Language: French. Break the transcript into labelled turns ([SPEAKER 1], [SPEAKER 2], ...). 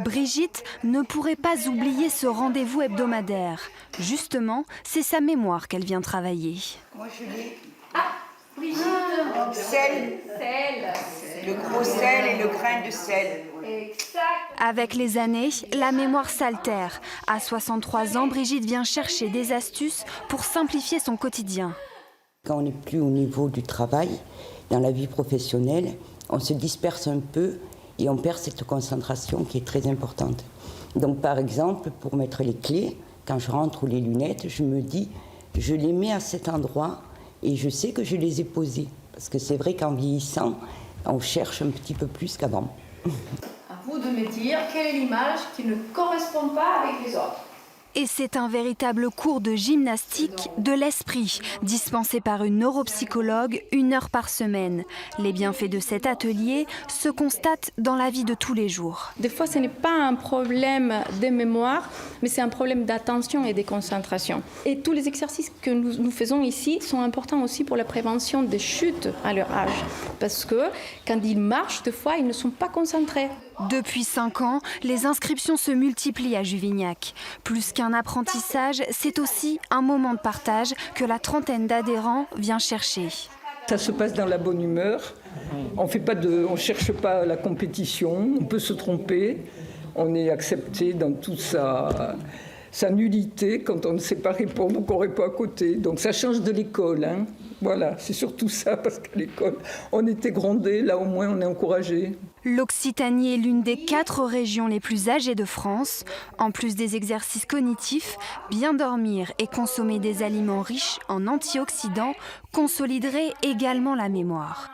[SPEAKER 1] Brigitte ne pourrait pas oublier ce rendez-vous hebdomadaire. Justement, c'est sa mémoire qu'elle vient travailler.
[SPEAKER 2] Moi je lis
[SPEAKER 3] Brigitte,
[SPEAKER 2] sel,
[SPEAKER 3] sel.
[SPEAKER 2] le gros sel et le grain de sel.
[SPEAKER 3] Exact.
[SPEAKER 1] Avec les années, la mémoire s'altère. À 63 ans, Brigitte vient chercher des astuces pour simplifier son quotidien.
[SPEAKER 4] Quand on n'est plus au niveau du travail, dans la vie professionnelle, on se disperse un peu et on perd cette concentration qui est très importante. Donc par exemple, pour mettre les clés, quand je rentre ou les lunettes, je me dis, je les mets à cet endroit et je sais que je les ai posées. Parce que c'est vrai qu'en vieillissant, on cherche un petit peu plus qu'avant.
[SPEAKER 3] À vous de me dire quelle est l'image qui ne correspond pas avec les autres.
[SPEAKER 1] Et c'est un véritable cours de gymnastique de l'esprit, dispensé par une neuropsychologue 1 heure par semaine. Les bienfaits de cet atelier se constatent dans la vie de tous les jours.
[SPEAKER 5] Des fois, ce n'est pas un problème de mémoire, mais c'est un problème d'attention et de concentration. Et tous les exercices que nous faisons ici sont importants aussi pour la prévention des chutes à leur âge. Parce que quand ils marchent, des fois, ils ne sont pas concentrés.
[SPEAKER 1] Depuis 5 ans, les inscriptions se multiplient à Juvignac. Plus qu'un apprentissage, c'est aussi un moment de partage que la trentaine d'adhérents vient chercher.
[SPEAKER 6] Ça se passe dans la bonne humeur. On ne cherche pas la compétition, on peut se tromper. On est accepté dans toute sa nullité quand on ne sait pas répondre ou qu'on ne répond à côté. Donc ça change de l'école. Hein. Voilà, c'est surtout ça, parce qu'à l'école, on était grondés, là au moins on est encouragés.
[SPEAKER 1] L'Occitanie est l'une des 4 régions les plus âgées de France. En plus des exercices cognitifs, bien dormir et consommer des aliments riches en antioxydants consoliderait également la mémoire.